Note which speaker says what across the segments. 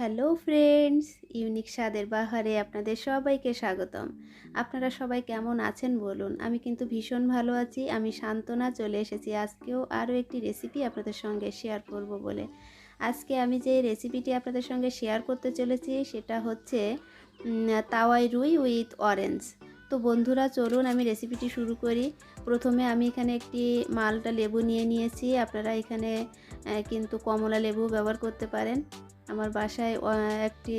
Speaker 1: Hello friends, unique স্বাদের বাহারে আপনাদের সবাইকে স্বাগতম। আপনারা সবাই কেমন আছেন বলুন? আমি কিন্তু ভীষণ ভালো আছি। আমি শান্তনা চলে এসেছি আজকেও আরও একটি রেসিপি আপনাদের সঙ্গে শেয়ার করব বলে। আজকে আমি যে রেসিপিটি আপনাদের সঙ্গে শেয়ার করতে চলেছি সেটা হচ্ছে তাওয়াই রুই উইথ অরেঞ্জ। তো বন্ধুরা চলুন আমি রেসিপিটি শুরু করি। প্রথমে আমি এখানে একটি মালটা লেবু নিয়ে নিয়েছি। আপনারা এখানে কিন্তু কমলা লেবু ব্যবহার করতে পারেন। আমার বাসায় একটি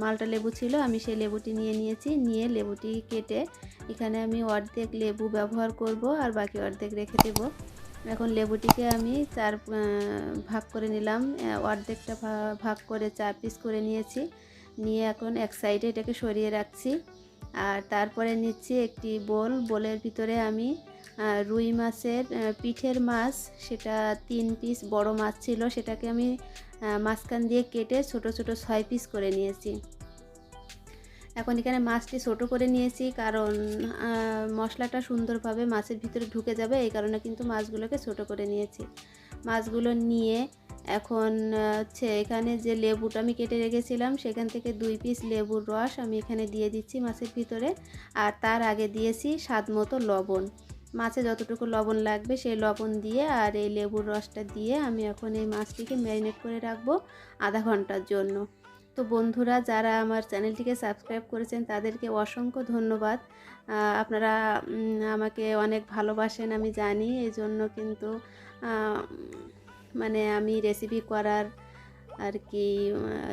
Speaker 1: মালটা লেবু ছিল, আমি সেই লেবুটি নিয়ে নিয়েছি। নিয়ে লেবুটি কেটে এখানে আমি অর্ধেক লেবু ব্যবহার করব আর বাকি অর্ধেক রেখে দেব। এখন লেবুটিকে আমি চার ভাগ করে নিলাম, অর্ধেকটা ভাগ করে 4 পিস করে নিয়েছি। নিয়ে এখন এক সাইডে এটাকে সরিয়ে রাখছি। আর তারপরে নিচ্ছি একটি বোলের ভিতরে আমি রুই মাছের পিঠের মাছ, সেটা 3 পিস বড় মাছ ছিল, সেটাকে আমি মাঝখান দিয়ে কেটে ছোট ছোট 6 পিস করে নিয়েছি। এখন এখানে মাছটি ছোট করে নিয়েছি কারণ মশলাটা সুন্দরভাবে মাছের ভিতরে ঢুকে যাবে, এই কারণে কিন্তু মাছগুলোকে ছোট করে নিয়েছি। মাছগুলো নিয়ে এখন হচ্ছে এখানে যে লেবুটা আমি কেটে রেখেছিলাম সেখান থেকে 2 পিস লেবুর রস আমি এখানে দিয়ে দিচ্ছি মাছের ভিতরে। আর তার আগে দিয়েছি স্বাদ মতো লবণ। মাছে যতটুকু লবণ লাগবে সেই লবণ দিয়ে আর এই লেবুর রসটা দিয়ে আমি এখন এই মাছটিকে ম্যারিনেট করে রাখবো আধা ঘন্টার জন্য। তো বন্ধুরা যারা আমার চ্যানেলটিকে সাবস্ক্রাইব করেছেন তাদেরকে অসংখ্য ধন্যবাদ। আপনারা আমাকে অনেক ভালোবাসেন আমি জানি, এই জন্য কিন্তু মানে আমি রেসিপি করার আর কি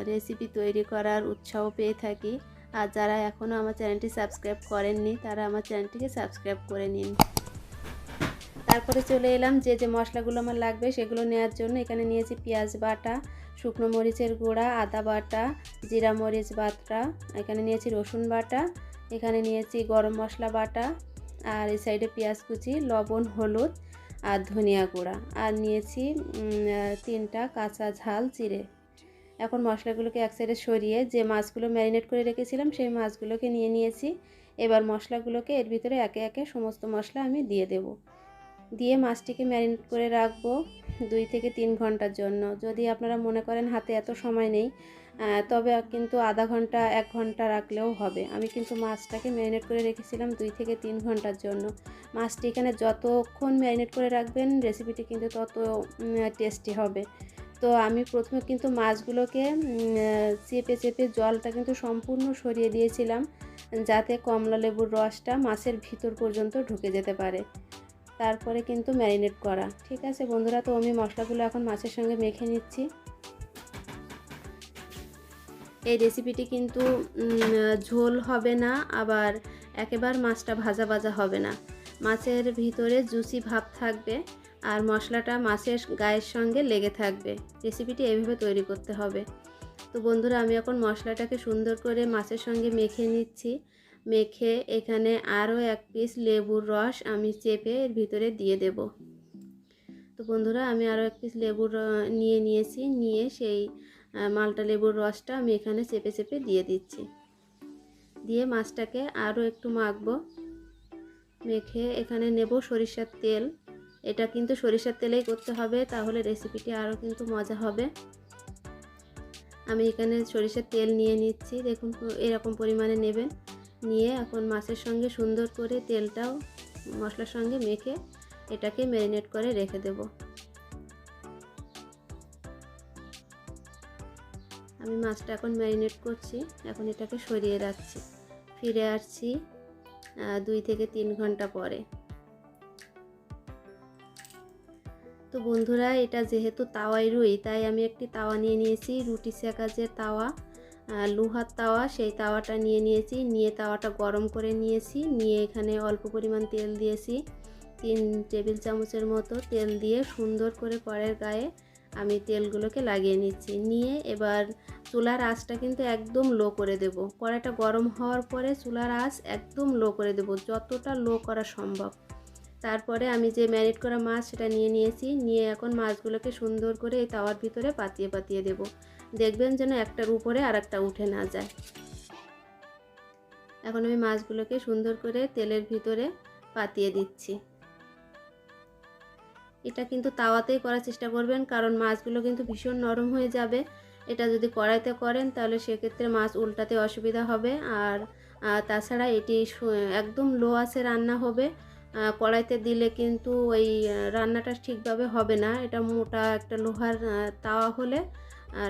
Speaker 1: রেসিপি তৈরি করার উৎসাহ পেয়ে থাকি। আর যারা এখনও আমার চ্যানেলটি সাবস্ক্রাইব করেননি তারা আমার চ্যানেলটিকে সাবস্ক্রাইব করে নিন। তারপরে চলে এলাম যে যে মশলাগুলো আমার লাগবে সেগুলো নেওয়ার জন্য। এখানে নিয়েছি পেঁয়াজ বাটা, শুকনো মরিচের গুঁড়া, আদা বাটা, জিরা মরিচ বাটা, এখানে নিয়েছি রসুন বাটা, এখানে নিয়েছি গরম মশলা বাটা, আর এই সাইডে পেঁয়াজ কুচি, লবণ, হলুদ আর ধনিয়া গুঁড়া, আর নিয়েছি 3টা কাঁচা ঝাল জিরে। এখন মশলাগুলোকে এক সাইডে সরিয়ে যে মাছগুলো ম্যারিনেট করে রেখেছিলাম সেই মাছগুলোকে নিয়ে নিয়েছি। এবার মশলাগুলোকে এর ভিতরে একে একে সমস্ত মশলা আমি দিয়ে দেব। দিয়ে মাছটিকে ম্যারিনেট করে রাখবো 2 থেকে 3 ঘন্টার জন্য। যদি আপনারা মনে করেন হাতে এত সময় নেই তবে কিন্তু আধা ঘন্টা 1 ঘন্টা রাখলেও হবে। আমি কিন্তু মাছটাকে ম্যারিনেট করে রেখেছিলাম 2 থেকে 3 ঘন্টার জন্য। মাছটি এখানে যতক্ষণ ম্যারিনেট করে রাখবেন রেসিপিটি কিন্তু তত টেস্টি হবে। তো আমি প্রথমে কিন্তু মাছগুলোকে চেপে চেপে জলটা কিন্তু সম্পূর্ণ সরিয়ে দিয়েছিলাম যাতে কমলা লেবুর রসটা মাছের ভিতর পর্যন্ত ঢুকে যেতে পারে। তারপরে কিন্তু ম্যারিনেট করা। ঠিক আছে বন্ধুরা, তো আমি মশলাগুলো এখন মাছের সঙ্গে মেখে নিচ্ছি। এই রেসিপিটি কিন্তু ঝোল হবে না, আবার একেবারে মাছটা ভাজা ভাজা হবে না। মাছের ভিতরে জুসি ভাব থাকবে আর মশলাটা মাছের গায়ের সঙ্গে লেগে থাকবে। রেসিপিটি এইভাবে তৈরি করতে হবে। তো বন্ধুরা আমি এখন মশলাটাকে সুন্দর করে মাছের সঙ্গে মেখে নিচ্ছি। মেখে এখানে আরও 1 পিস লেবুর রস আমি চেপে এর ভিতরে দিয়ে দেব। তো বন্ধুরা আমি আরও 1 পিস লেবুর নিয়েছি, নিয়ে সেই মালটা লেবুর রসটা আমি এখানে চেপে চেপে দিয়ে দিচ্ছি। দিয়ে মাছটাকে আরও একটু মাখবো। মেখে এখানে নেব সরিষার তেল। এটা কিন্তু সরিষার তেলেই করতে হবে, তাহলে রেসিপিটি আরও কিন্তু মজা হবে। আমি এখানে সরিষার তেল নিয়ে নিচ্ছি, দেখুন এরকম পরিমাণে নেবেন। নিয়ে এখন মাছের সঙ্গে সুন্দর করে তেলটাও মশলার সঙ্গে মেখে এটাকে ম্যারিনেট করে রেখে দেব। আমি মাছটা এখন ম্যারিনেট করছি, এখন এটাকে সরিয়ে রাখছি। ফিরে আসছি 2 থেকে 3 ঘন্টা পরে। তো বন্ধুরা এটা যেহেতু তাওয়াই রুই তাই আমি একটি তাওয়া নিয়ে নিয়েছি, রুটি সেকা যে তাওয়া, লোহার তাওয়া, সেই তাওয়াটা নিয়ে নিয়েছি। নিয়ে তাওয়াটা গরম করে নিয়েছি। নিয়ে এখানে অল্প পরিমাণ তেল দিয়েছি, 3 টেবিল চামচের মতো তেল দিয়ে সুন্দর করে কড়াইয়ের গায়ে আমি তেলগুলোকে লাগিয়ে নিচ্ছি। নিয়ে এবার চুলার আঁচটা কিন্তু একদম লো করে দেব। কড়াইটা গরম হওয়ার পরে চুলার আঁচ একদম লো করে দেব, যতটা লো করা সম্ভব। তারপরে আমি যে ম্যারিনেট করা মাছ সেটা নিয়ে নিয়েছি। নিয়ে এখন মাছগুলোকে সুন্দর করে এই তাওয়ার ভিতরে পাতিয়ে পাতিয়ে দেব। দেখবেন যেন একটার উপরে আর একটা উঠে না যায়। এখন আমি মাছগুলোকে সুন্দর করে তেলের ভিতরে পাতিয়ে দিচ্ছি। এটা কিন্তু তাওয়াতেই করার চেষ্টা করবেন কারণ মাছগুলো কিন্তু ভীষণ নরম হয়ে যাবে। এটা যদি কড়াইতে করেন তাহলে সেক্ষেত্রে মাছ উল্টাতে অসুবিধা হবে। আর তাছাড়া এটি একদম লো আঁচে রান্না হবে। কড়াইতে দিলে কিন্তু ওই রান্নাটা ঠিকভাবে হবে না। এটা মোটা একটা লোহার তাওয়া হলে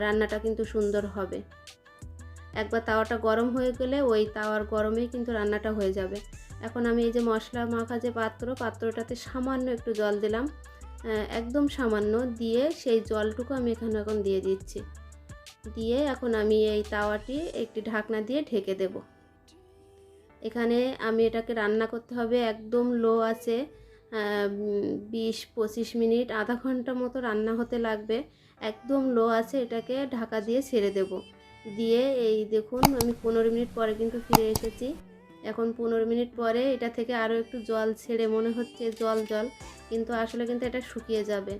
Speaker 1: রান্নাটা কিন্তু সুন্দর হবে। একবার তাওয়াটা গরম হয়ে গেলে ওই তাওয়ার গরমেই কিন্তু রান্নাটা হয়ে যাবে। এখন আমি এই যে মশলা মাখা যে পাত্রটাতে সামান্য একটু জল দিলাম, একদম সামান্য দিয়ে সেই জলটুকু আমি এখানে এখন দিয়ে দিচ্ছি। দিয়ে এখন আমি এই তাওয়াটি একটি ঢাকনা দিয়ে ঢেকে দেব। এখানে আমি এটাকে রান্না করতে হবে একদম লো আছে 20-25 মিনিট, আধা ঘন্টা মতো রান্না হতে লাগবে। একদম লো আছে এটাকে ঢাকা দিয়ে ছেড়ে দেব। দিয়ে এই দেখুন আমি 15 মিনিট পরে কিন্তু ফিরে এসেছি। এখন 15 মিনিট পরে এটা থেকে আরও একটু জল ছেড়ে মনে হচ্ছে জল জল, কিন্তু আসলে কিন্তু এটা শুকিয়ে যাবে।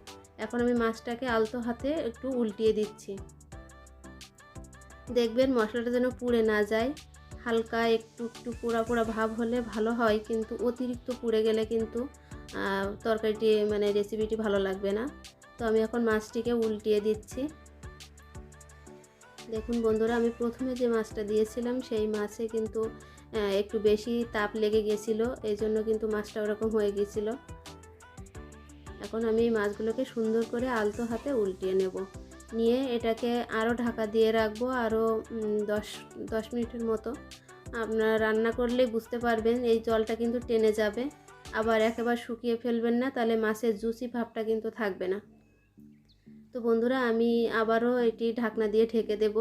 Speaker 1: এখন আমি মাছটাকে আলতো হাতে একটু উল্টিয়ে দিচ্ছি। দেখবেন মশলাটা যেন পুড়ে না যায়, হালকা একটু একটু পোড়া পোড়া ভাব হলে ভালো হয়, কিন্তু অতিরিক্ত পুড়ে গেলে কিন্তু তরকারিটি মানে রেসিপিটি ভালো লাগবে না। তো আমি এখন মাছটিকে উল্টিয়ে দিচ্ছি। দেখুন বন্ধুরা, আমি প্রথমে যে মাছটা দিয়েছিলাম সেই মাছে কিন্তু একটু বেশি তাপ লেগে গেছিলো, এই জন্য কিন্তু মাছটা ওরকম হয়ে গেছিলো। এখন আমি এই মাছগুলোকে সুন্দর করে আলতো হাতে উল্টিয়ে নেব, নিয়ে এটাকে আরও ঢাকা দিয়ে রাখবো আরও 10 মিনিটের মতো। আপনারা রান্না করলেই বুঝতে পারবেন এই জলটা কিন্তু টেনে যাবে। আবার একেবারে শুকিয়ে ফেলবেন না, তাহলে মাছের জুসি ভাবটা কিন্তু থাকবে না। তো বন্ধুরা, আমি আবারও এটি ঢাকনা দিয়ে ঢেকে দেব,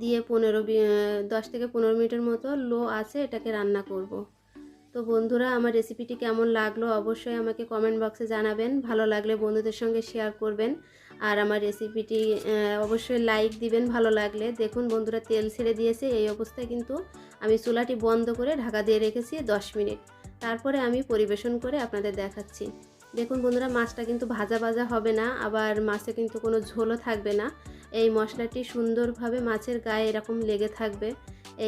Speaker 1: দিয়ে 10 থেকে 15 মিনিটের মতো লো আছে এটাকে রান্না করব। তো বন্ধুরা, আমার রেসিপিটি কেমন লাগলো অবশ্যই আমাকে কমেন্ট বক্সে জানাবেন। ভালো লাগলে বন্ধুদের সঙ্গে শেয়ার করবেন, আর আমার রেসিপিটি অবশ্যই লাইক দিবেন ভালো লাগলে। দেখুন বন্ধুরা, তেল ছেড়ে দিয়েছে। এই অবস্থায় কিন্তু আমি চুলাটি বন্ধ করে ঢাকা দিয়ে রেখেছি 10 মিনিট। তারপরে আমি পরিবেশন করে আপনাদের দেখাচ্ছি। দেখুন বন্ধুরা, মাছটা কিন্তু ভাজা ভাজা হবে না, আবার মাছে কিন্তু কোনো ঝোলও থাকবে না। এই মশলাটি সুন্দরভাবে মাছের গায়ে এরকম লেগে থাকবে।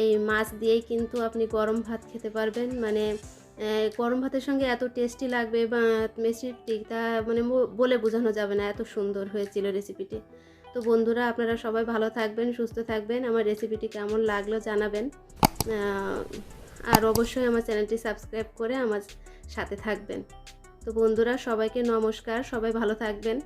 Speaker 1: এই মাছ দিয়েই কিন্তু আপনি গরম ভাত খেতে পারবেন, মানে গরম ভাতের সঙ্গে এত টেস্টি লাগবে বা রেসিপিটি তা মানে বলে বোঝানো যাবে না, এত সুন্দর হয়েছিল রেসিপিটি। তো বন্ধুরা, আপনারা সবাই ভালো থাকবেন, সুস্থ থাকবেন। আমার রেসিপিটি কেমন লাগলো জানাবেন, আর অবশ্যই আমার চ্যানেলটি সাবস্ক্রাইব করে আমার সাথে থাকবেন। তো বন্ধুরা, সবাইকে নমস্কার, সবাই ভালো থাকবেন।